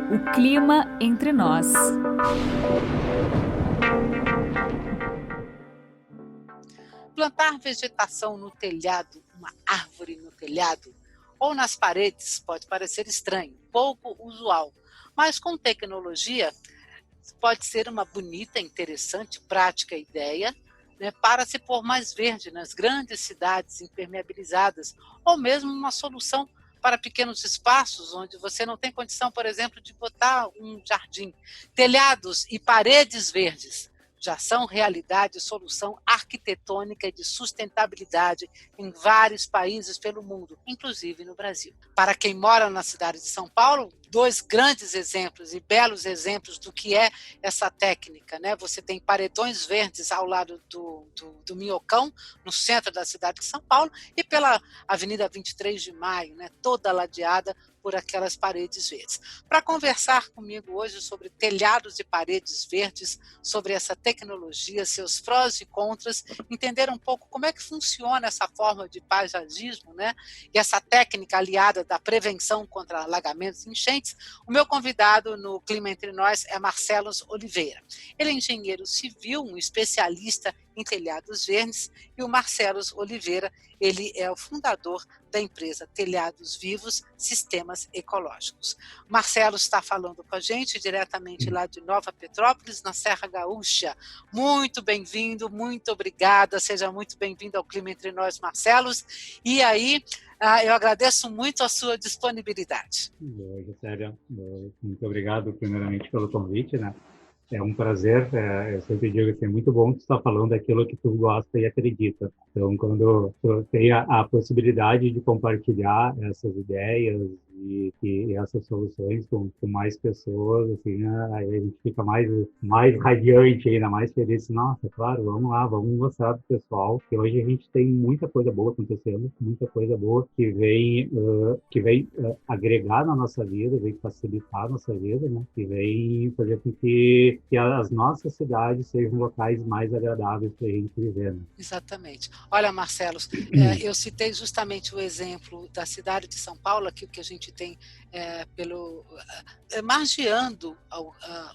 O clima entre nós. Plantar vegetação no telhado, uma árvore no telhado, ou nas paredes pode parecer estranho, pouco usual, mas com tecnologia pode ser uma bonita, interessante, prática ideia, né, para se pôr mais verde nas grandes cidades impermeabilizadas, ou mesmo uma solução para pequenos espaços onde você não tem condição, por exemplo, de botar um jardim. Telhados e paredes verdes já são realidade, solução arquitetônica e de sustentabilidade em vários países pelo mundo, inclusive no Brasil. Para quem mora na cidade de São Paulo, dois grandes exemplos e belos exemplos do que é essa técnica, né? Você tem paredões verdes ao lado do Minhocão, no centro da cidade de São Paulo, e pela Avenida 23 de Maio, né? Toda ladeada por aquelas paredes verdes. Para conversar comigo hoje sobre telhados e paredes verdes, sobre essa tecnologia, seus prós e contras, entender um pouco como é que funciona essa forma de paisagismo, né? E essa técnica aliada da prevenção contra alagamentos e enchentes, o meu convidado no Clima Entre Nós é Marcelo Oliveira. Ele é engenheiro civil, um especialista em telhados verdes, e o Marcelo Oliveira, ele é o fundador da empresa Telhados Vivos Sistemas Ecológicos. Marcelo está falando com a gente diretamente lá de Nova Petrópolis, na Serra Gaúcha. Muito bem-vindo, muito obrigada, seja muito bem-vindo ao Clima Entre Nós, Marcelo. E aí, eu agradeço muito a sua disponibilidade. Gisele, muito obrigado primeiramente pelo convite, né? É um prazer, eu sempre digo assim, é muito bom que tu está falando daquilo que tu gosta e acredita. Então, quando tu tem a possibilidade de compartilhar essas ideias e essas soluções com mais pessoas, assim, aí a gente fica mais radiante ainda, mais feliz. Nossa, claro, vamos lá, vamos mostrar para o pessoal que hoje a gente tem muita coisa boa acontecendo, muita coisa boa que vem agregar na nossa vida, vem facilitar a nossa vida, né? Que vem fazer com que as nossas cidades sejam locais mais agradáveis para a gente viver. Né? Exatamente. Olha, Marcelo, eu citei justamente o exemplo da cidade de São Paulo, aqui o que a gente tem margeando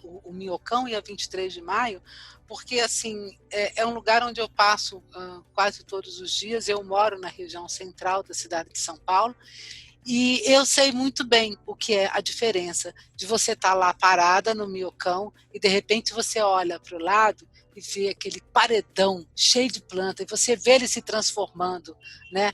o Minhocão e a 23 de Maio, porque assim é um lugar onde eu passo quase todos os dias. Eu moro na região central da cidade de São Paulo, e eu sei muito bem o que é a diferença de você estar lá parada no Minhocão e de repente você olha para o lado e vê aquele paredão cheio de planta e você vê ele se transformando, né?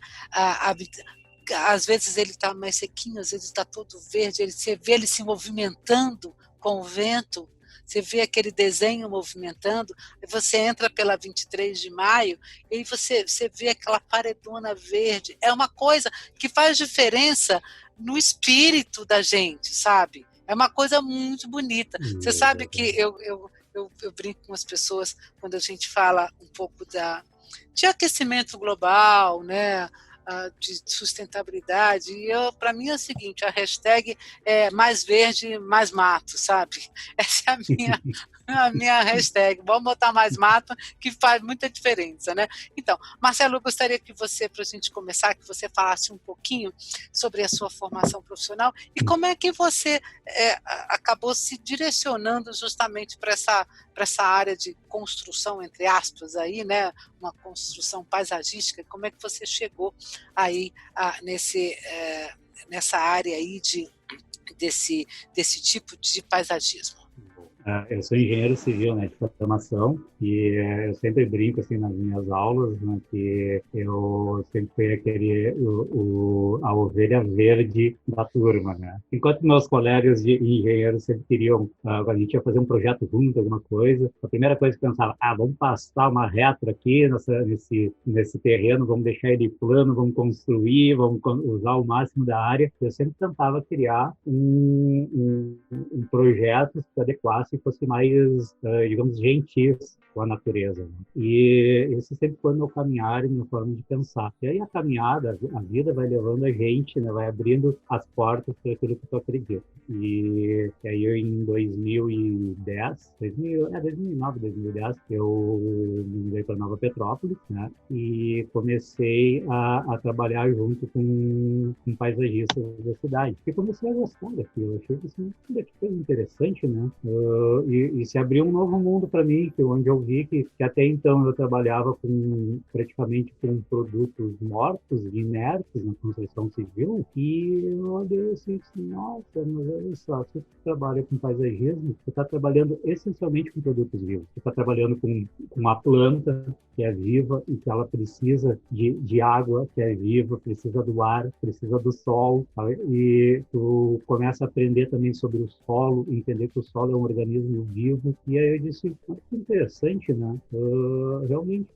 Às vezes ele está mais sequinho, às vezes está todo verde, você vê ele se movimentando com o vento. Você vê aquele desenho movimentando, e você entra pela 23 de Maio e você vê aquela paredona verde. É uma coisa que faz diferença no espírito da gente, sabe? É uma coisa muito bonita. Você sabe que eu brinco com as pessoas quando a gente fala um pouco de aquecimento global, né? De sustentabilidade, e para mim é o seguinte, a hashtag é mais verde, mais mato, sabe? Essa é a minha hashtag, vamos botar mais mato, que faz muita diferença, né? Então, Marcelo, eu gostaria que você, para a gente começar, que você falasse um pouquinho sobre a sua formação profissional e como é que você acabou se direcionando justamente para essa área de construção, entre aspas, aí, né? Uma construção paisagística. Como é que você chegou aí nessa área aí desse tipo de paisagismo? Eu sou engenheiro civil, né, de formação, e eu sempre brinco assim nas minhas aulas, né, que eu sempre fui a ovelha verde da turma, né. Enquanto meus colegas de engenheiros sempre queriam, a gente ia fazer um projeto junto, alguma coisa, a primeira coisa que eu pensava, vamos passar uma reta aqui nesse terreno, vamos deixar ele plano, vamos construir, vamos usar o máximo da área. Eu sempre tentava criar um projeto que adequasse que fossem mais, digamos, gentis com a natureza. Né? E esse sempre foi meu caminhar e minha forma de pensar. E aí a caminhada, a vida vai levando a gente, né? Vai abrindo as portas para aquilo que tu acredita. E aí eu, em 2009, 2010, eu me mudei para Nova Petrópolis, né? E comecei a trabalhar junto com paisagistas da cidade. E comecei a gostar daquilo. Eu achei assim, que coisa interessante, né? E se abriu um novo mundo para mim, onde eu vi que até então eu trabalhava praticamente com produtos mortos, inertes na construção civil, e eu olhei assim, nossa, mas olha só, se você trabalha com paisagismo, você está trabalhando essencialmente com produtos vivos. Você está trabalhando com uma planta que é viva e que ela precisa de água, que é viva, precisa do ar, precisa do sol, sabe? E tu começa a aprender também sobre o solo, entender que o solo é um organismo vivo. E aí eu disse, que interessante, né? Realmente,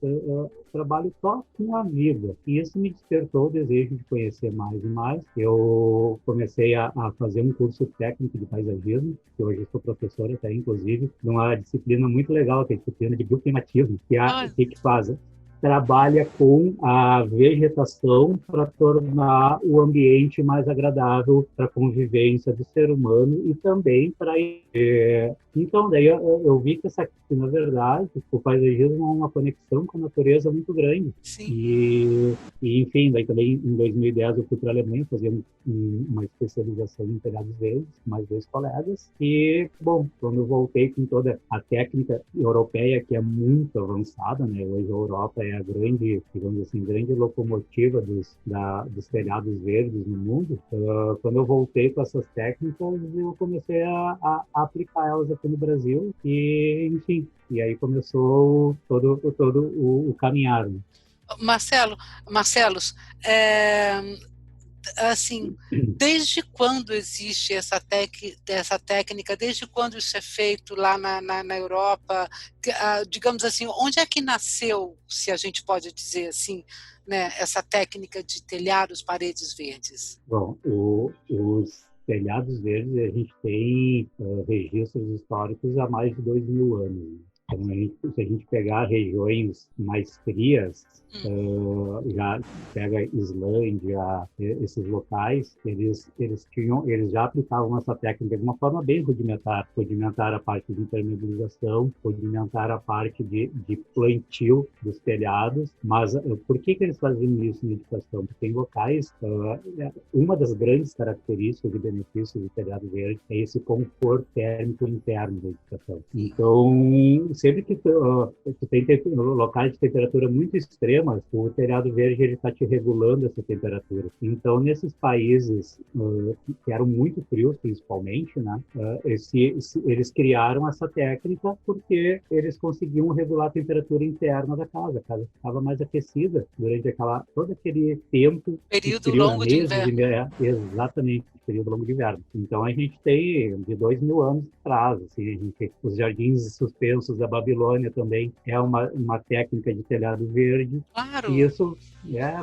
trabalho só com a vida. E isso me despertou o desejo de conhecer mais e mais. Eu comecei a fazer um curso técnico de paisagismo, que hoje eu sou professor até, inclusive, numa disciplina muito legal, que é a disciplina de bioclimatismo, que é o que faz? Trabalha com a vegetação para tornar o ambiente mais agradável para a convivência do ser humano e também para... Então, daí eu vi que, na verdade, o paisagismo é uma conexão com a natureza muito grande. Sim. Enfim, daí também em 2010 eu fui para a Alemanha fazer uma especialização em telhados verdes com mais 2 colegas. E, bom, quando eu voltei com toda a técnica europeia, que é muito avançada, né? Hoje a Europa é a grande, digamos assim, grande locomotiva dos telhados verdes no mundo. Quando eu voltei com essas técnicas, eu comecei a aplicar elas aqui no Brasil e, enfim, e aí começou todo o caminhar. Né? Marcelos, assim, desde quando existe essa técnica, desde quando isso é feito lá na Europa, digamos assim, onde é que nasceu, se a gente pode dizer assim, né, essa técnica de telhados, paredes verdes? Bom, os telhados verdes, a gente tem registros históricos há mais de 2.000 anos. Então, se a gente pegar regiões mais frias, já pega Islândia, esses locais, eles já aplicavam essa técnica de uma forma bem rudimentar a parte de impermeabilização, rudimentar a parte de plantio dos telhados. Mas por que eles faziam isso na edificação? Porque em locais, uma das grandes características e benefícios do telhado verde é esse conforto térmico interno da edificação. Então, sempre que tu tem locais de temperatura muito extrema, o telhado verde está te regulando essa temperatura. Então, nesses países que eram muito frios, principalmente, né, eles criaram essa técnica porque eles conseguiam regular a temperatura interna da casa. A casa ficava mais aquecida durante todo aquele tempo. Período longo de inverno. Exatamente, período longo de inverno. Então, a gente tem de 2.000 anos atrás, assim, os jardins suspensos da Babilônia também é uma técnica de telhado verde. Claro. E isso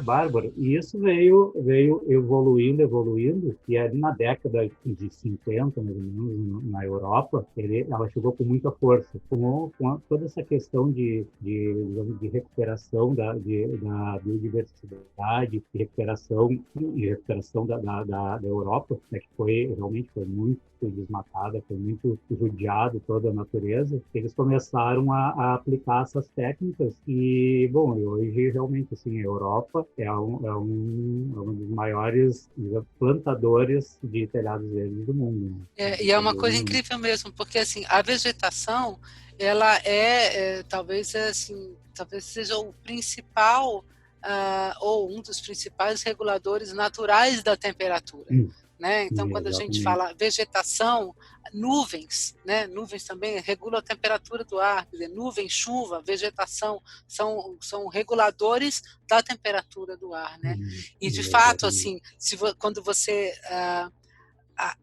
bárbaro. E isso veio evoluindo, e ali na década de 50, mais ou menos, na Europa, ela chegou com muita força, com toda essa questão de recuperação da biodiversidade, de recuperação da Europa, né, que realmente foi muito desmatada, foi muito judiado toda a natureza. Eles começaram a aplicar essas técnicas e, bom, hoje realmente assim, a Europa é um dos maiores plantadores de telhados verdes do mundo. Né? E é uma coisa incrível mesmo, porque assim, a vegetação, ela talvez seja o principal ou um dos principais reguladores naturais da temperatura. Né? Então, quando a gente fala vegetação, nuvens, né? Nuvens também regulam a temperatura do ar, quer dizer, nuvem, chuva, vegetação são reguladores da temperatura do ar, né? E de fato, assim, quando você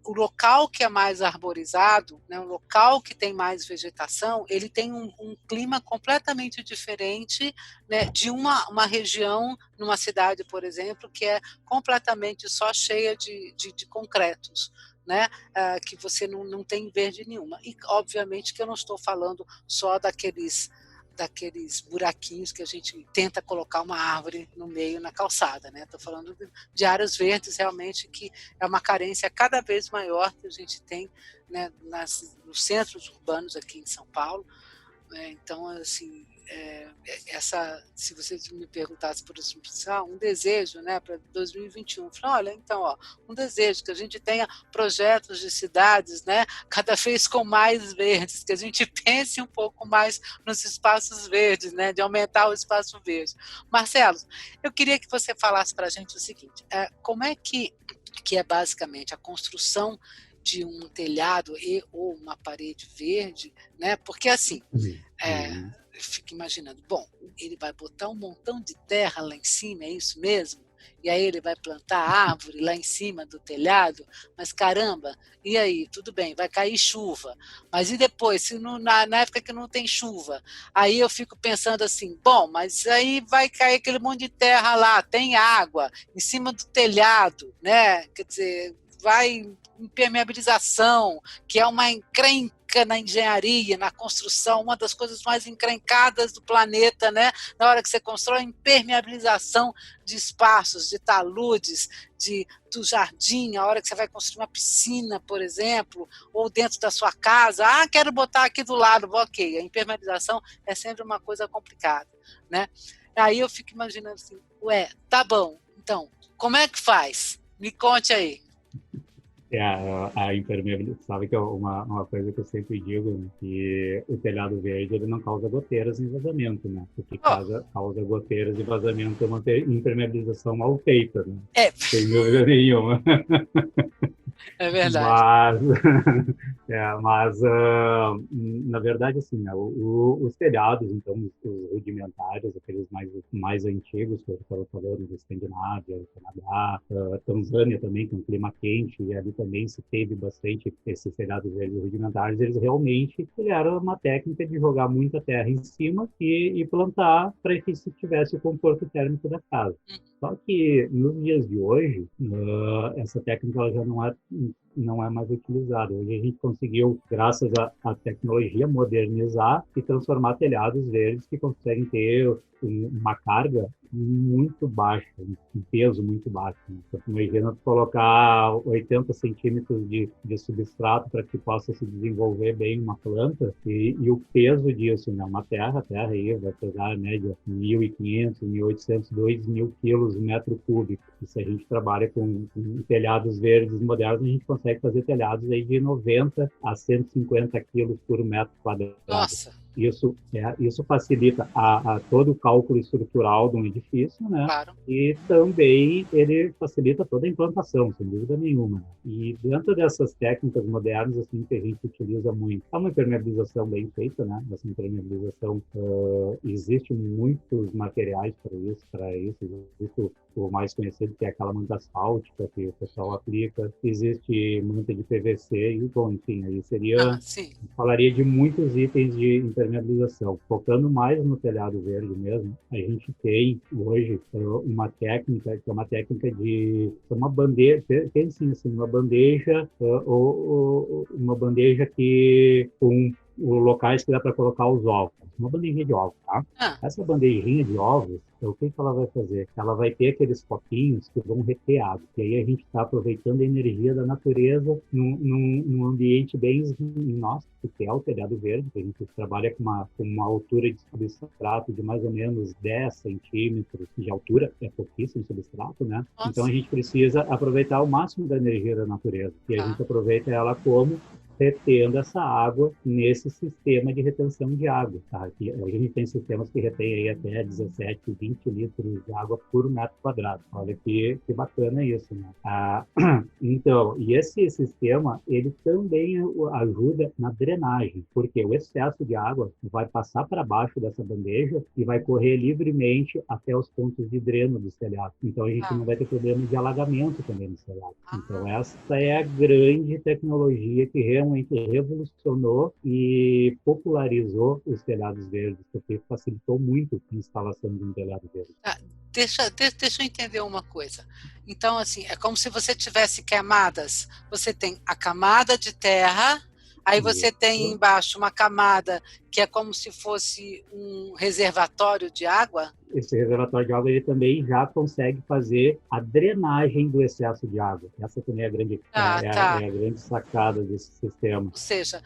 o local que é mais arborizado, né, um local que tem mais vegetação, ele tem um clima completamente diferente, né, de uma região, numa cidade, por exemplo, que é completamente só cheia de concretos. né, que você não tem verde nenhuma. E, obviamente, que eu não estou falando só daqueles buraquinhos que a gente tenta colocar uma árvore no meio na calçada, né? Estou falando de áreas verdes realmente, que é uma carência cada vez maior que a gente tem, né, nos centros urbanos aqui em São Paulo. Então, assim, se você me perguntasse, por exemplo, um desejo, né, para 2021, eu falo, olha, então, um desejo que a gente tenha projetos de cidades, né, cada vez com mais verdes, que a gente pense um pouco mais nos espaços verdes, né, de aumentar o espaço verde. Marcelo, eu queria que você falasse para a gente o seguinte, como é que é basicamente a construção de um telhado ou uma parede verde, né? Porque assim, eu fico imaginando, bom, ele vai botar um montão de terra lá em cima, é isso mesmo? E aí ele vai plantar árvore lá em cima do telhado, mas caramba, e aí, tudo bem, vai cair chuva, mas e depois, se na época que não tem chuva? Aí eu fico pensando assim, bom, mas aí vai cair aquele monte de terra lá, tem água em cima do telhado, né? Quer dizer, vai impermeabilização, que é uma encrenca na engenharia, na construção, uma das coisas mais encrencadas do planeta, né? Na hora que você constrói, impermeabilização de espaços, de taludes, do jardim, a hora que você vai construir uma piscina, por exemplo, ou dentro da sua casa, quero botar aqui do lado, ok, a impermeabilização é sempre uma coisa complicada, né? Aí eu fico imaginando assim, tá bom, então, como é que faz? Me conte aí. A impermeabilidade, sabe que é uma coisa que eu sempre digo, né, que o telhado verde ele não causa goteiras em vazamento, né? O que causa goteiras e vazamento é uma impermeabilização mal feita, né? Sem dúvida nenhuma. É verdade. Mas na verdade, assim, né, os telhados, então, os rudimentares, aqueles mais antigos, que eu estava falando, da Escandinávia, Canadá, Tanzânia também, com um clima quente, e ali também se teve bastante esses telhados verdes rudimentares, eles realmente eram uma técnica de jogar muita terra em cima e plantar para que se tivesse o conforto térmico da casa. Só que nos dias de hoje, essa técnica ela já não é mais utilizada. Hoje a gente conseguiu, graças à tecnologia, modernizar e transformar telhados verdes que conseguem ter uma carga muito baixa, um peso muito baixo. Então, imagina colocar 80 centímetros de substrato para que possa se desenvolver bem uma planta e o peso disso, né? Uma terra aí vai pesar a média 1.500, 1.800, 2.000 quilos metro cúbico. E se a gente trabalha com telhados verdes modernos, a gente consegue fazer telhados aí de 90 a 150 quilos por metro quadrado. Nossa! Isso facilita a todo o cálculo estrutural de um edifício, né? Claro. E também ele facilita toda a implantação, sem dúvida nenhuma. E dentro dessas técnicas modernas, assim, que a gente utiliza muito, é uma impermeabilização bem feita, né? Essa impermeabilização, existe muitos materiais para isso. Existe o mais conhecido, que é aquela manta asfáltica que o pessoal aplica. Existe manta de PVC e, bom, enfim, aí seria... falaria de muitos itens de impermeabilização. Focando mais no telhado verde mesmo, a gente tem hoje uma técnica, que é uma técnica de... uma bandeja, tem sim, assim, uma bandeja que com locais que dá para colocar os ovos. Uma bandejinha de ovos, tá? Essa bandejinha de ovos, o que ela vai fazer? Ela vai ter aqueles copinhos que vão reter água. E aí a gente está aproveitando a energia da natureza num ambiente bem nosso, que é o telhado verde, que a gente trabalha com uma altura de substrato de mais ou menos 10 centímetros de altura, é pouquíssimo substrato, né? Nossa. Então a gente precisa aproveitar o máximo da energia da natureza. E a gente aproveita ela como retendo essa água nesse sistema de retenção de água. Tá? Hoje a gente tem sistemas que retêm aí até 17, 20 litros de água por metro quadrado. Olha que bacana isso, né? Então, e esse sistema, ele também ajuda na drenagem, porque o excesso de água vai passar para baixo dessa bandeja e vai correr livremente até os pontos de dreno dos telhados. Então, a gente não vai ter problema de alagamento também nos telhados. Então, essa é a grande tecnologia que realmente sistema em que revolucionou e popularizou os telhados verdes, porque facilitou muito a instalação de um telhado verde. Deixa eu entender uma coisa. Então, assim, é como se você tivesse camadas. Você tem a camada de terra, aí você tem embaixo uma camada que é como se fosse um reservatório de água. Esse reservatório de água ele também já consegue fazer a drenagem do excesso de água. Essa também é a grande, a grande sacada desse sistema. Ou seja,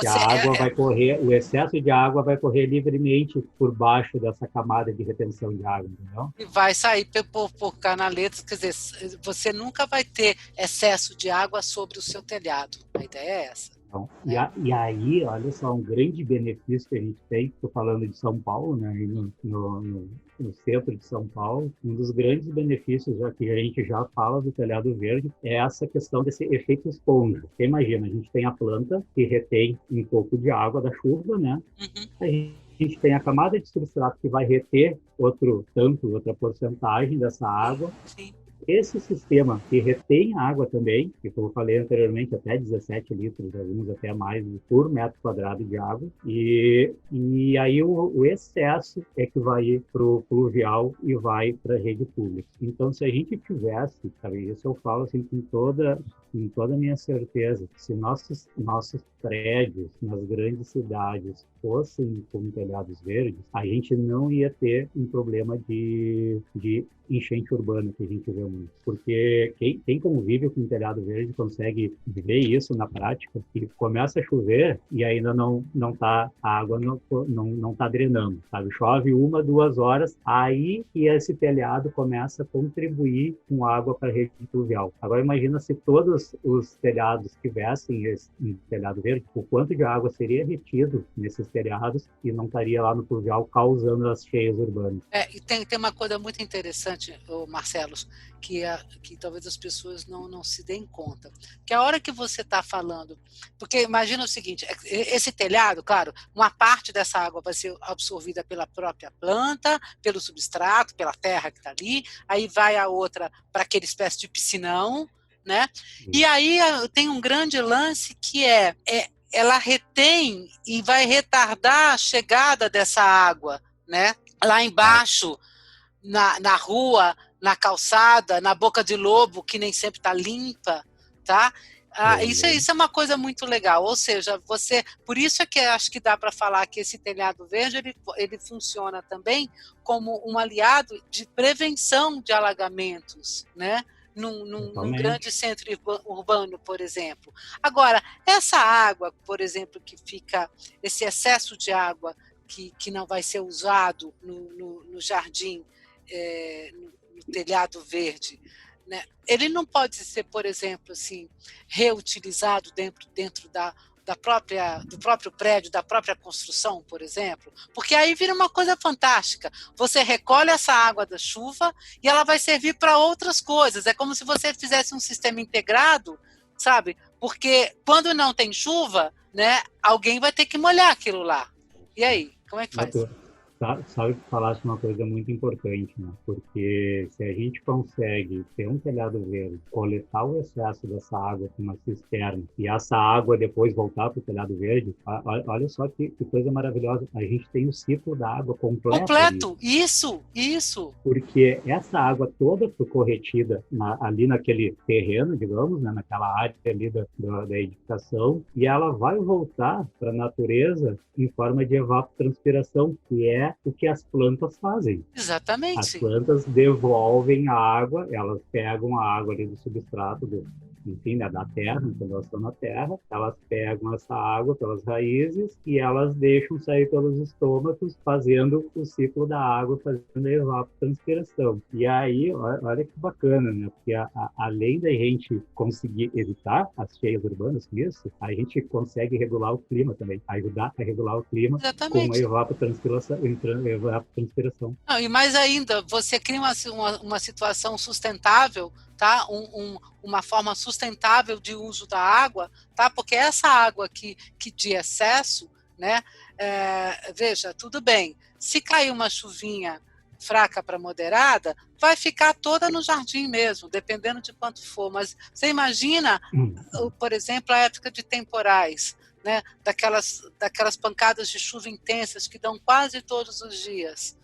a água vai correr, o excesso de água vai correr livremente por baixo dessa camada de retenção de água, entendeu? E vai sair por canaletas, quer dizer, você nunca vai ter excesso de água sobre o seu telhado. A ideia é essa. Então, e aí, olha só, um grande benefício que a gente tem, estou falando de São Paulo, né, no centro de São Paulo, um dos grandes benefícios, já que a gente já fala do telhado verde, é essa questão desse efeito esponja. Você imagina, a gente tem a planta que retém um pouco de água da chuva, né? A gente tem a camada de substrato que vai reter outro tanto, outra porcentagem dessa água. Sim. Esse sistema que retém a água também, que como eu falei anteriormente, até 17 litros, alguns até mais, por metro quadrado de água, e aí o excesso é que vai ir para o pluvial e vai para a rede pública. Então, se a gente tivesse, sabe, isso eu falo assim com toda a minha certeza, se nossos prédios nas grandes cidades fossem com telhados verdes, a gente não ia ter um problema de enchente urbana que a gente vê muito. Porque quem convive com telhado verde consegue ver isso na prática, que começa a chover e ainda a água não está drenando, sabe? Chove 1, 2 horas, aí que esse telhado começa a contribuir com água para a rede pluvial. Agora imagina se todos os telhados tivessem esse telhado verde, o quanto de água seria retido nesses telhados e não estaria lá no pluvial causando as cheias urbanas. E tem uma coisa muito interessante, Marcelo, que talvez as pessoas não se deem conta. Que a hora que você está falando, porque imagina o seguinte, esse telhado, claro, uma parte dessa água vai ser absorvida pela própria planta, pelo substrato, pela terra que está ali, aí vai a outra para aquele espécie de piscinão, né? E aí tem um grande lance que ela retém e vai retardar a chegada dessa água, né? Lá embaixo, na rua, na calçada, na boca de lobo, que nem sempre está limpa, tá? Isso é uma coisa muito legal, ou seja, por isso é que acho que dá para falar que esse telhado verde ele funciona também como um aliado de prevenção de alagamentos, né? Num grande centro urbano, por exemplo. Agora, essa água, por exemplo, que fica, esse excesso de água que não vai ser usado no jardim, no telhado verde, né? Ele não pode ser, por exemplo, assim, reutilizado dentro do próprio prédio, da própria construção, por exemplo, porque aí vira uma coisa fantástica. Você recolhe essa água da chuva e ela vai servir para outras coisas. É como se você fizesse um sistema integrado, sabe? Porque quando não tem chuva, né, alguém vai ter que molhar aquilo lá. E aí, como é que faz? Sabe que falasse uma coisa muito importante, né? Porque se a gente consegue ter um telhado verde, coletar o excesso dessa água com uma cisterna e essa água depois voltar para o telhado verde, olha só que coisa maravilhosa. A gente tem o ciclo da água completo. Completo, isso. Porque essa água toda ficou retida ali naquele terreno, digamos, né? Naquela área ali da edificação, e ela vai voltar para a natureza em forma de evapotranspiração, que é o que as plantas fazem. Exatamente. As plantas devolvem a água, elas pegam a água ali do substrato, enfim, né, da terra, quando elas estão na terra, elas pegam essa água pelas raízes e elas deixam sair pelos estômagos, fazendo o ciclo da água, fazendo a evapotranspiração. E aí, olha que bacana, né? Porque além da gente conseguir evitar as cheias urbanas com isso, a gente consegue regular o clima também, ajudar a regular o clima. Exatamente. Com a evapotranspiração. Não, e mais ainda, você cria uma situação sustentável, tá? Uma forma sustentável de uso da água, tá? Porque essa água que de excesso, né? Veja, tudo bem, se cair uma chuvinha fraca para moderada, vai ficar toda no jardim mesmo, dependendo de quanto for. Mas você imagina, por exemplo, a época de temporais, né? Daquelas pancadas de chuva intensas que dão quase todos os dias,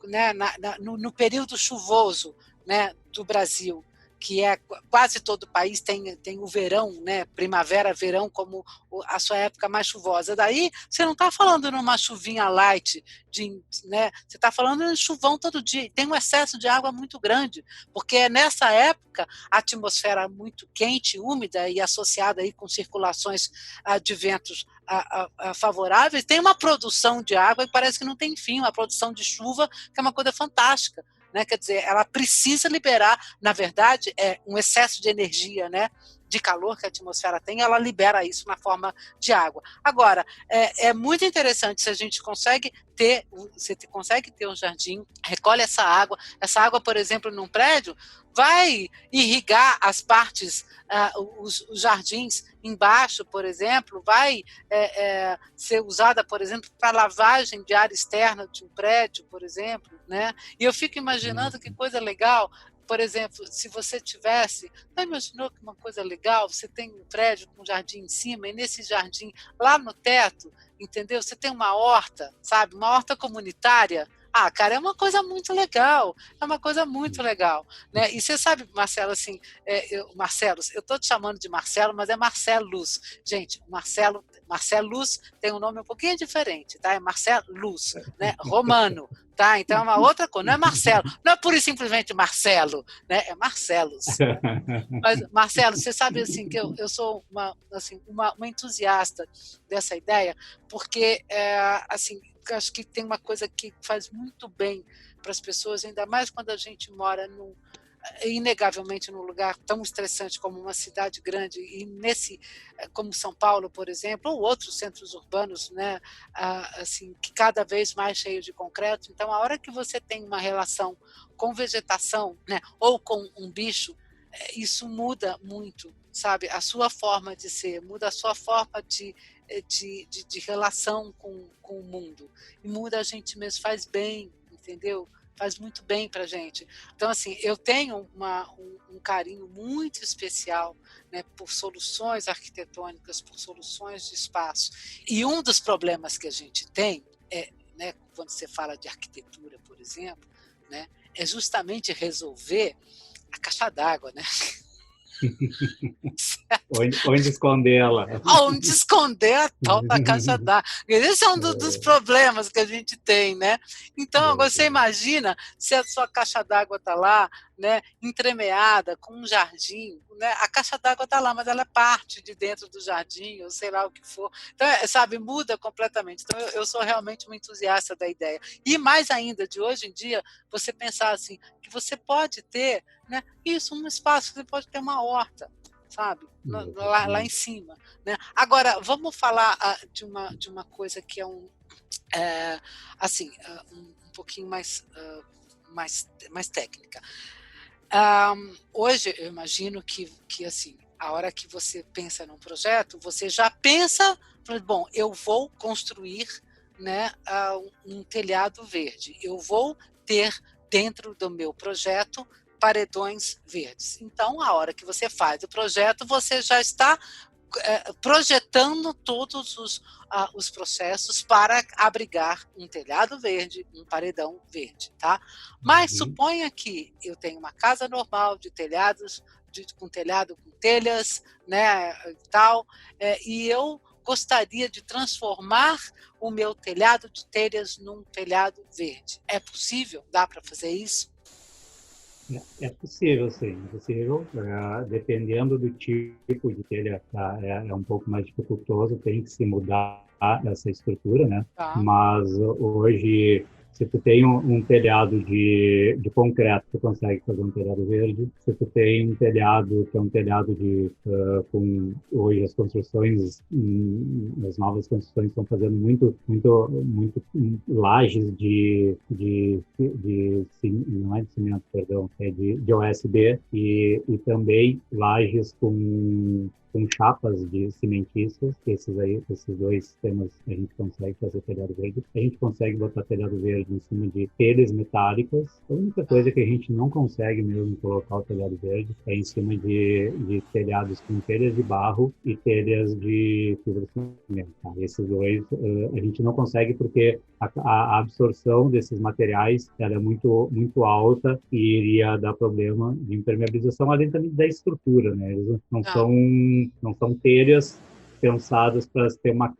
né? No período chuvoso, né, do Brasil, que é quase todo o país tem o verão, né, primavera, verão como a sua época mais chuvosa. Daí você não está falando numa chuvinha light, né, você está falando de chuvão todo dia. Tem um excesso de água muito grande, porque nessa época a atmosfera muito quente, úmida e associada aí com circulações de ventos favoráveis, tem uma produção de água e parece que não tem fim, uma produção de chuva que é uma coisa fantástica. Né? Quer dizer, ela precisa liberar, na verdade, um excesso de energia, né? De calor que a atmosfera tem, ela libera isso na forma de água. Agora, é muito interessante se a gente consegue ter um jardim, recolhe essa água, por exemplo, num prédio, vai irrigar as partes, os jardins embaixo, por exemplo, vai ser usada, por exemplo, para lavagem de área externa de um prédio, por exemplo, né? E eu fico imaginando que coisa legal. Por exemplo, se você tivesse, não imaginou que uma coisa legal, você tem um prédio com um jardim em cima, e nesse jardim, lá no teto, entendeu? Você tem uma horta, sabe? Uma horta comunitária. Ah, cara, é uma coisa muito legal, né? E você sabe, Marcelo, assim, eu estou te chamando de Marcelo, mas é Marcelus. Gente, Marcelus tem um nome um pouquinho diferente, tá? É Marcelus, né? Romano, tá? Então é uma outra coisa, não é Marcelo, não é pura e simplesmente Marcelo, né? É Marcelus. Né? Mas, Marcelo, você sabe, assim, que eu sou uma entusiasta dessa ideia, porque, assim, acho que tem uma coisa que faz muito bem para as pessoas, ainda mais quando a gente mora inegavelmente num lugar tão estressante como uma cidade grande, e como São Paulo, por exemplo, ou outros centros urbanos, né, assim, que cada vez mais cheios de concreto. Então, a hora que você tem uma relação com vegetação, né, ou com um bicho, isso muda muito, sabe? A sua forma de ser, muda a sua forma de relação com o mundo. E muda a gente mesmo, faz bem, entendeu? Faz muito bem para a gente. Então, assim, eu tenho um carinho muito especial, né, por soluções arquitetônicas, por soluções de espaço. E um dos problemas que a gente tem, né, quando você fala de arquitetura, por exemplo, né, é justamente resolver a caixa d'água, né? Onde esconder ela? Onde esconder a tal da caixa d'água. Esse é um dos problemas que a gente tem, né? Então, agora você imagina se a sua caixa d'água está lá, né, entremeada, com um jardim, né? A caixa d'água está lá, mas ela é parte de dentro do jardim, ou sei lá o que for. Então, sabe, muda completamente. Então, eu sou realmente uma entusiasta da ideia. E mais ainda, de hoje em dia, você pensar assim, que você pode ter, né, isso, um espaço, você pode ter uma horta, sabe? Lá em cima, né? Agora, vamos falar de uma coisa que é assim, um pouquinho mais técnica. Hoje, eu imagino que assim, a hora que você pensa num projeto, você já pensa, bom, eu vou construir, né, um telhado verde, eu vou ter dentro do meu projeto paredões verdes. Então, a hora que você faz o projeto, você já está projetando todos os processos para abrigar um telhado verde, um paredão verde, tá? Mas suponha que eu tenho uma casa normal de telhados, com telhado com telhas, né, tal, e eu gostaria de transformar o meu telhado de telhas num telhado verde. É possível? Dá para fazer isso? É possível, sim. É possível. Dependendo do tipo de telha, é um pouco mais dificultoso, tem que se mudar essa estrutura, né? Tá. Mas hoje, se tu tem um telhado de concreto, tu consegue fazer um telhado verde. Se tu tem um telhado que é um telhado com hoje as construções, as novas construções estão fazendo muito lajes não é de cimento, perdão, é de OSB e também lajes com com chapas de cimentícias, esses dois sistemas a gente consegue fazer telhado verde. A gente consegue botar telhado verde em cima de telhas metálicas. A única coisa que a gente não consegue mesmo colocar o telhado verde é em cima de telhados com telhas de barro e telhas de fibra cimento. Tá? Esses dois a gente não consegue porque a absorção desses materiais ela é muito alta e iria dar problema de impermeabilização, além também da estrutura, né? Eles não são telhas pensadas para ter uma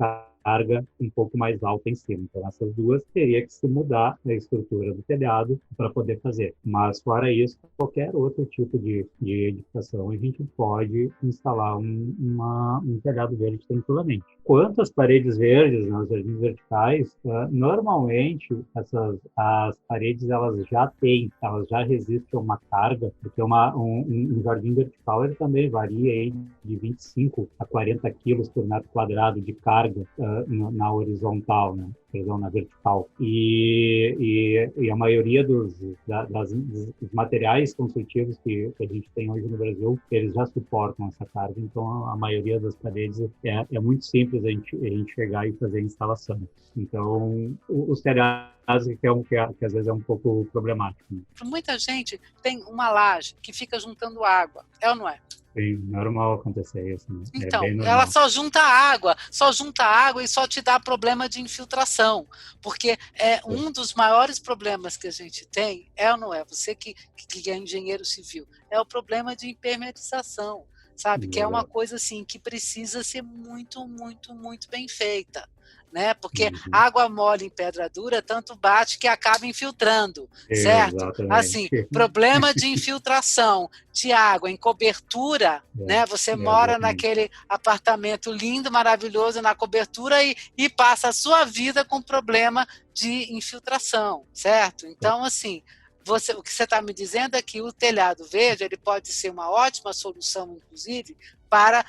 carga um pouco mais alta em cima. Então, essas duas teria que se mudar a estrutura do telhado para poder fazer. Mas, fora isso, qualquer outro tipo de edificação, a gente pode instalar um telhado verde tranquilamente. Quanto às paredes verdes, nas jardins verticais, normalmente as paredes elas já resistem a uma carga, porque um jardim vertical ele também varia aí de 25 a 40 quilos por metro quadrado de carga na horizontal, né? Perdão, na vertical. E a maioria dos materiais construtivos que a gente tem hoje no Brasil, eles já suportam essa carga, então a maioria das paredes é muito simples a gente chegar e fazer a instalação. Então, os telhados que às vezes é um pouco problemático. Né? Muita gente tem uma laje que fica juntando água, é ou não é? Sim, normal acontecer isso. Né? Então, ela só junta água e só te dá problema de infiltração, porque um dos maiores problemas que a gente tem, é ou não é? Você que é engenheiro civil, é o problema de impermeabilização, sabe? Que é uma coisa assim que precisa ser muito, muito, muito bem feita. Né? Porque água mole em pedra dura tanto bate que acaba infiltrando, certo? Exatamente. Assim, problema de infiltração de água em cobertura, né? Você mora naquele apartamento lindo, maravilhoso na cobertura e passa a sua vida com problema de infiltração, certo? Então, assim, o que você está me dizendo é que o telhado verde ele pode ser uma ótima solução, inclusive, para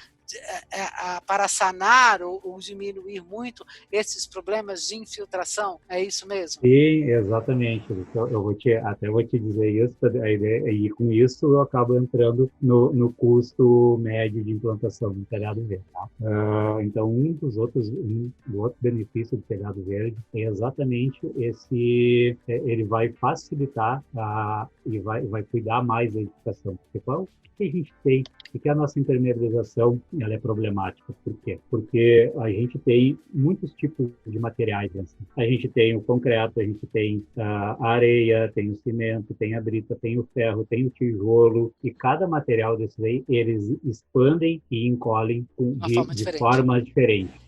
sanar ou diminuir muito esses problemas de infiltração, é isso mesmo? Sim, exatamente. Eu vou te dizer isso, e com isso eu acabo entrando no custo médio de implantação do telhado verde. Tá? Então, um outro benefício do telhado verde é exatamente ele vai facilitar e vai cuidar mais da edificação. Porque qual que a gente tem? Porque a nossa impermeabilização ela é problemática. Por quê? Porque a gente tem muitos tipos de materiais. Assim. A gente tem o concreto, a gente tem a areia, tem o cimento, tem a brita, tem o ferro, tem o tijolo. E cada material desses aí, eles expandem e encolhem de forma diferente.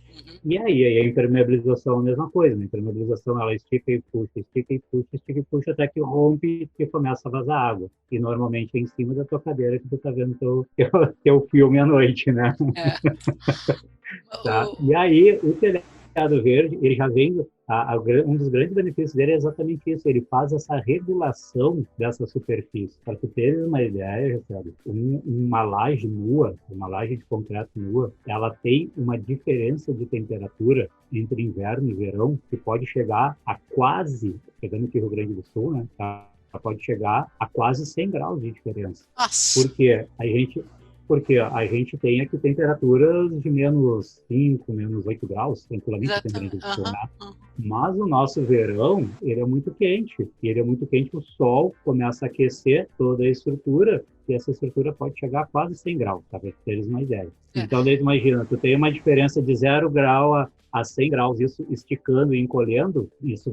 E aí a impermeabilização é a mesma coisa. A impermeabilização, ela estica e puxa, até que rompe e começa a vazar água. E normalmente é em cima da tua cadeira que tu tá vendo teu filme à noite, né? Tá? E aí, o telhado verde, ele já vem... um dos grandes benefícios dele é exatamente isso. Ele faz essa regulação dessa superfície. Para tu teres uma ideia, sabe? Uma laje nua, uma laje de concreto nua, ela tem uma diferença de temperatura entre inverno e verão que pode chegar a quase, pegando aqui o Rio Grande do Sul, né? Pode chegar a quase 100 graus de diferença. Nossa. Porque a gente tem aqui temperaturas de menos 5, menos 8 graus, tranquilamente, mas o nosso verão, ele é muito quente. E ele é muito quente, o sol começa a aquecer toda a estrutura, e essa estrutura pode chegar a quase 100 graus, tá? Para teres uma ideia. Então, daí, imagina, tu tem uma diferença de 0 grau a 100 graus, isso esticando e encolhendo, isso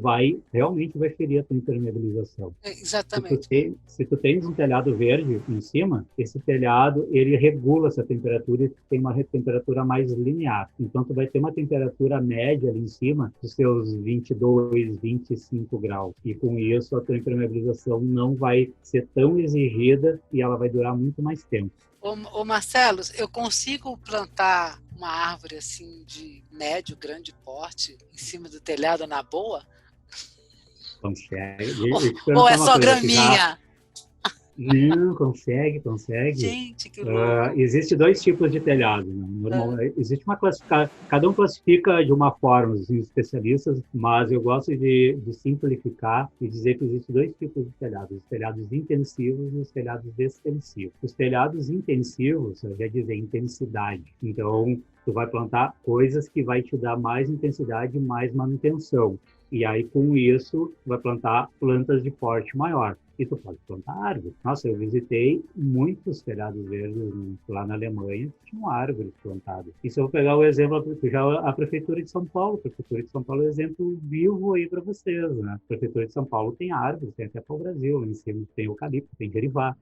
realmente vai ferir a tua impermeabilização. Exatamente. Se tu tens um telhado verde em cima, esse telhado, ele regula essa temperatura e tem uma temperatura mais linear. Então, tu vai ter uma temperatura média ali em cima dos seus 22, 25 graus. E com isso, a tua impermeabilização não vai ser tão exigida e ela vai durar muito mais tempo. Ô Marcelo, eu consigo plantar uma árvore assim de médio, grande porte em cima do telhado na boa? Consegue. Ou é só graminha? Não, consegue, consegue. Gente, que louco. Existe dois tipos de telhado, né? Existe uma classificação, cada um classifica de uma forma, os especialistas, mas eu gosto de simplificar e dizer que existem dois tipos de telhados, os telhados intensivos e os telhados extensivos. Os telhados intensivos, eu já dizer, intensidade. Então, tu vai plantar coisas que vai te dar mais intensidade e mais manutenção. E aí, com isso, vai plantar plantas de porte maior. E tu pode plantar árvores. Nossa, eu visitei muitos telhados verdes lá na Alemanha, que tinham árvores plantadas. E se eu pegar o exemplo, já a Prefeitura de São Paulo, a Prefeitura de São Paulo é um exemplo vivo aí para vocês, né? A Prefeitura de São Paulo tem árvores, tem até pau-brasil, lá em cima tem eucalipto, tem jerivá.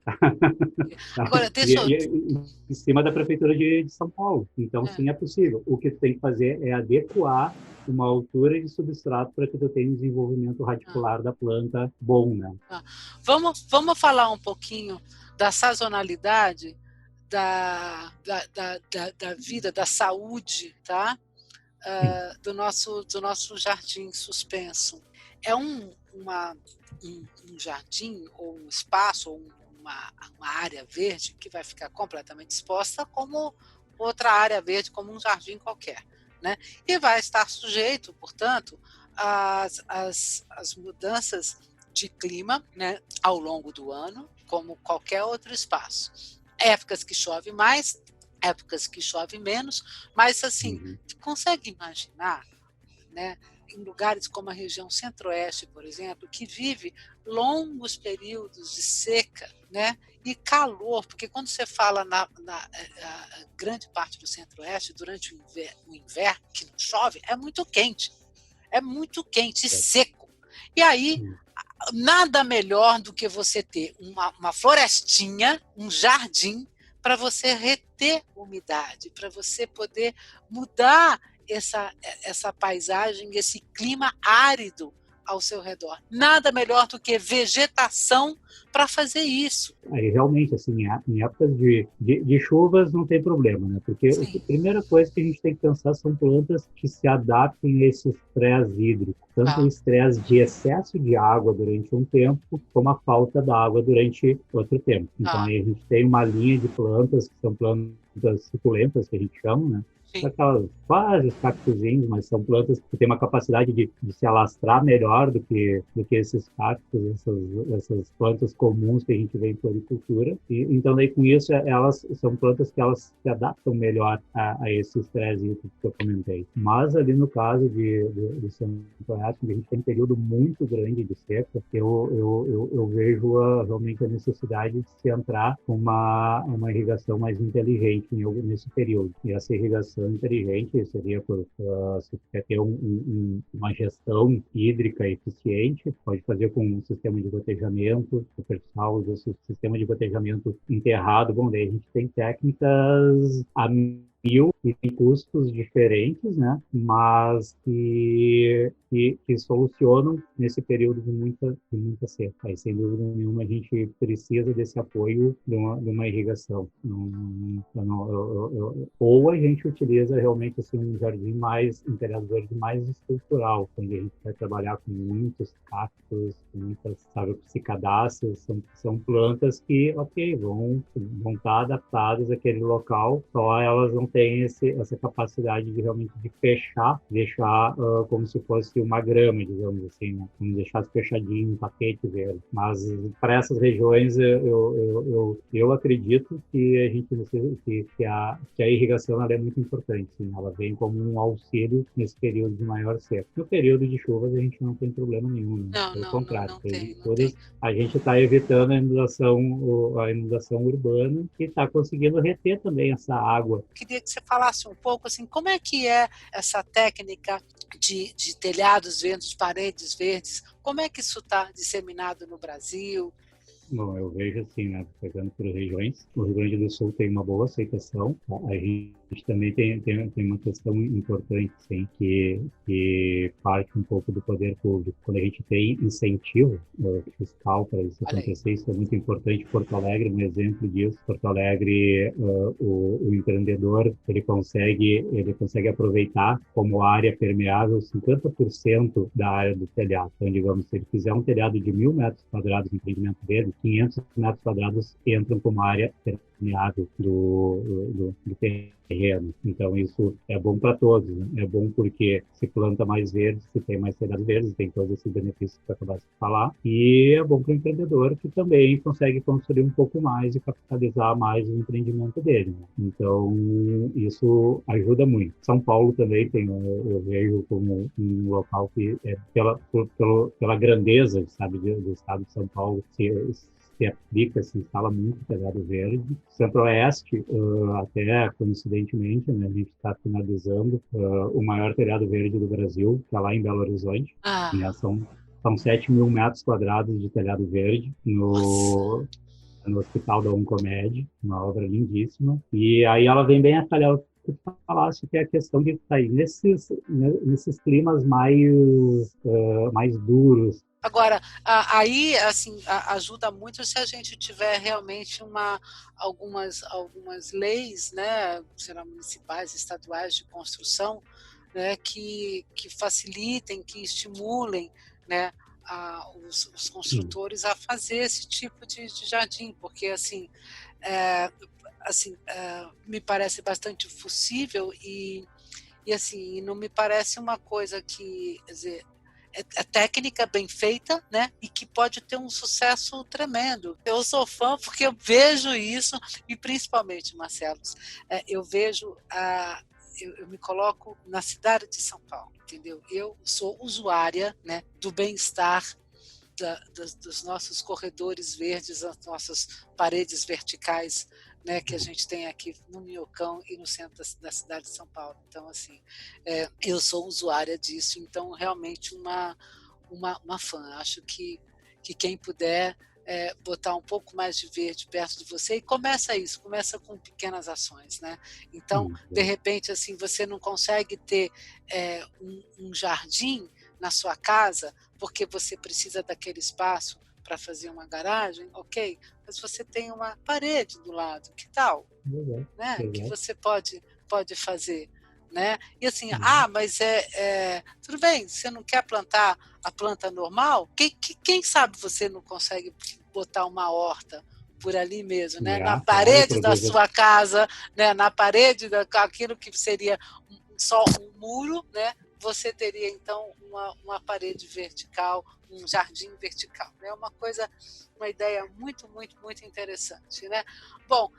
Agora, deixa eu... Em cima da Prefeitura de São Paulo. Então, sim, é possível. O que tu tem que fazer é adequar uma altura de substrato para que tu tenha um desenvolvimento radicular da planta bom, né? Vamos falar um pouquinho da sazonalidade da vida, da saúde, tá? Do nosso jardim suspenso. É um jardim, ou um espaço, ou uma área verde que vai ficar completamente exposta como outra área verde, como um jardim qualquer. Né? E vai estar sujeito, portanto, às mudanças de clima, né, ao longo do ano, como qualquer outro espaço. Épocas que chove mais, épocas que chove menos, mas assim, consegue imaginar, né, em lugares como a região centro-oeste, por exemplo, que vive longos períodos de seca, né, e calor, porque quando você fala na grande parte do centro-oeste, durante o inverno, que não chove, é muito quente e seco. E aí, nada melhor do que você ter uma florestinha, um jardim, para você reter umidade, para você poder mudar essa paisagem, esse clima árido ao seu redor. Nada melhor do que vegetação para fazer isso. Aí, realmente, assim, em épocas de chuvas não tem problema, né? Porque a primeira coisa que a gente tem que pensar são plantas que se adaptem a esse estresse hídrico. Tanto o estresse de excesso de água durante um tempo, como a falta da água durante outro tempo. Então, aí a gente tem uma linha de plantas, que são plantas suculentas, que a gente chama, né? Aquelas quase cactuzinhos, mas são plantas que têm uma capacidade de se alastrar melhor do que esses cactos, essas plantas comuns que a gente vê em floricultura. E então, daí, com isso, elas são plantas que elas se adaptam melhor a esse estresse que eu comentei. Mas ali no caso de Centro-Oeste, onde a gente tem um período muito grande de seca, eu vejo realmente a necessidade de se entrar com uma irrigação mais inteligente nesse período. E essa irrigação inteligente seria se quer ter uma gestão hídrica eficiente, pode fazer com um sistema de gotejamento, o pessoal usa o sistema de gotejamento enterrado. Bom, daí a gente tem técnicas e tem custos diferentes, né? Mas que solucionam nesse período de muita seca. Aí, sem dúvida nenhuma, a gente precisa desse apoio de uma irrigação. Ou a gente utiliza realmente assim, um jardim um telhado verde mais estrutural, onde a gente vai trabalhar com muitos cactos, muitas psicadáceas, são plantas que, vão estar adaptadas àquele local, só elas não têm essa capacidade de realmente de deixar como se fosse uma grama, digamos assim, né? Como deixar fechadinho, um tapete verde. Mas para essas regiões eu acredito que a irrigação ela é muito importante, sim. Ela vem como um auxílio nesse período de maior seca. No período de chuvas a gente não tem problema nenhum, né? Pelo contrário, a gente está evitando a inundação urbana e está conseguindo reter também essa água. Queria que você falasse um pouco assim, como é que é essa técnica de telhados verdes, paredes verdes, como é que isso está disseminado no Brasil? Bom, eu vejo assim, né, pegando por regiões, o Rio Grande do Sul tem uma boa aceitação, a gente gente também tem uma questão importante, sim, que parte um pouco do poder público. Quando a gente tem incentivo fiscal para isso Olha aí. acontecer, isso é muito importante. Porto Alegre é um exemplo disso. Porto Alegre, o empreendedor, ele consegue aproveitar como área permeável 50% da área do telhado. Então, digamos, se ele fizer um telhado de 1.000 metros quadrados de empreendimento dele, 500 metros quadrados entram como área permeável do terreno. Então, isso é bom para todos, né? É bom porque se planta mais verde, se tem mais telhados verdes, tem todos esses benefícios que eu acabaste de falar. E é bom para o empreendedor que também consegue construir um pouco mais e capitalizar mais o empreendimento dele, né? Então, isso ajuda muito. São Paulo também eu vejo como um local que, pela grandeza, sabe, do estado de São Paulo, se aplica, se instala muito telhado verde. Centro-Oeste, até coincidentemente, né, a gente está finalizando o maior telhado verde do Brasil, que é lá em Belo Horizonte. Ah, Né, são 7.000 metros quadrados de telhado verde nossa. no Hospital da Oncomed, uma obra lindíssima. E aí ela vem bem a calhar o que tu falaste, que é a questão de estar aí nesses climas mais duros. Agora, aí, assim, ajuda muito se a gente tiver realmente algumas leis, né, será municipais, estaduais de construção, né, que facilitem, que estimulem, né, os Sim, construtores a fazer esse tipo de jardim, porque é, me parece bastante possível e assim, não me parece uma coisa que, quer dizer, é técnica bem feita, né? E que pode ter um sucesso tremendo. Eu sou fã porque eu vejo isso, e principalmente, Marcelo, eu vejo eu me coloco na cidade de São Paulo, entendeu? Eu sou usuária, né, do bem-estar dos nossos corredores verdes, das nossas paredes verticais, né, que a gente tem aqui no Minhocão e no centro da cidade de São Paulo. Então, assim, eu sou usuária disso, então realmente uma fã. Acho que quem puder botar um pouco mais de verde perto de você, e começa com pequenas ações, né? Então, de repente, assim, você não consegue ter um jardim na sua casa, porque você precisa daquele espaço para fazer uma garagem, ok? Mas você tem uma parede do lado, que tal? Né? Que exato. você pode fazer. Né? E assim, Uhum. mas tudo bem, você não quer plantar a planta normal? Quem sabe você não consegue botar uma horta por ali mesmo, né? Na Claro, parede da sua casa, né? Na parede daquilo que seria só um muro, né? Você teria então uma parede vertical, um jardim vertical. É uma ideia muito, muito, muito interessante, né? Bom,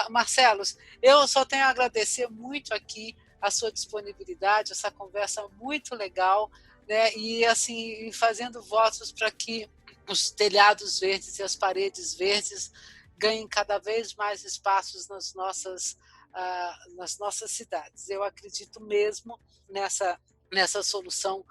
Marcelo, eu só tenho a agradecer muito aqui a sua disponibilidade, essa conversa muito legal, né? E assim, fazendo votos para que os telhados verdes e as paredes verdes ganhem cada vez mais espaços nas nossas cidades. Eu acredito mesmo nessa solução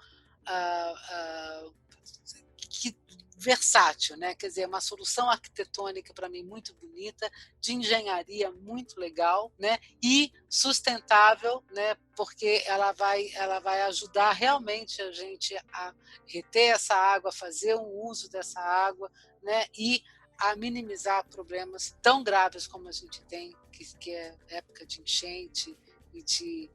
que versátil, né? Quer dizer, uma solução arquitetônica para mim muito bonita, de engenharia muito legal, né? E sustentável, né? Porque ela vai ajudar realmente a gente a reter essa água, fazer um uso dessa água, né? E a minimizar problemas tão graves como a gente tem, que é época de enchente e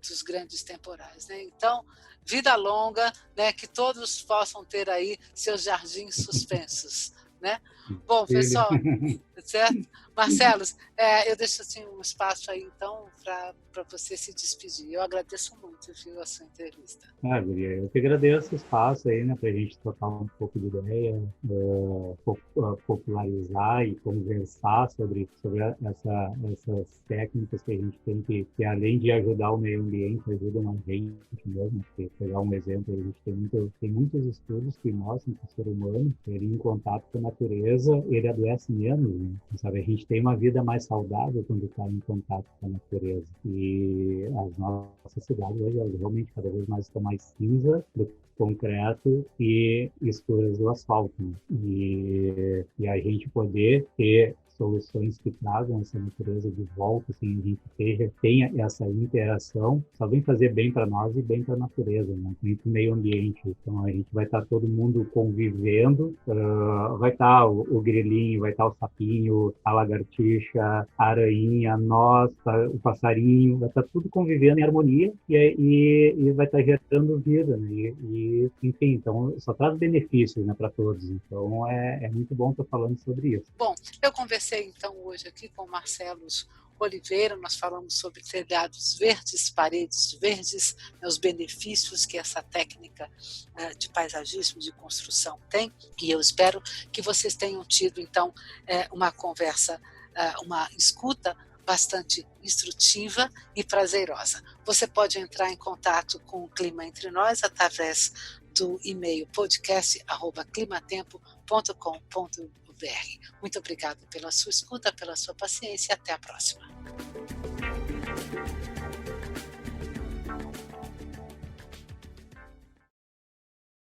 dos grandes temporais, né? Então, vida longa, né? Que todos possam ter aí seus jardins suspensos, né? Bom, pessoal, certo? Marcelo, eu deixo assim um espaço aí então para você se despedir. Eu agradeço muito, viu, a sua entrevista. Guria, eu que agradeço o espaço aí, né, para a gente trocar um pouco de ideia, popularizar e conversar sobre essas técnicas que a gente tem que, além de ajudar o meio ambiente, ajudam a gente mesmo. Porque, pegar um exemplo, a gente tem muitos estudos que mostram que o ser humano, ele em contato com a natureza, ele adoece menos, né? Sabe? A gente tem uma vida mais saudável quando está em contato com a natureza. E as nossas cidades hoje, elas realmente cada vez mais estão mais cinza do concreto e escuras do asfalto, né? E a gente poder ter soluções que tragam essa natureza de volta, assim, a gente tenha essa interação, só vem fazer bem para nós e bem para a natureza, né? Muito meio ambiente. Então a gente vai estar todo mundo convivendo, vai estar o grilinho, vai estar o sapinho, a lagartixa, a aranha, nós, o passarinho, vai estar tudo convivendo em harmonia e vai estar gerando vida, né? Enfim, então só traz benefícios, né, para todos. Então é muito bom estar falando sobre isso. Bom, eu conversei então hoje aqui com o Marcelo Oliveira, nós falamos sobre telhados verdes, paredes verdes, né, os benefícios que essa técnica de paisagismo, de construção tem, e eu espero que vocês tenham tido então uma conversa, uma escuta bastante instrutiva e prazerosa. Você pode entrar em contato com o Clima Entre Nós através do e-mail podcast@climatempo.com.br. Muito obrigada pela sua escuta, pela sua paciência e até a próxima.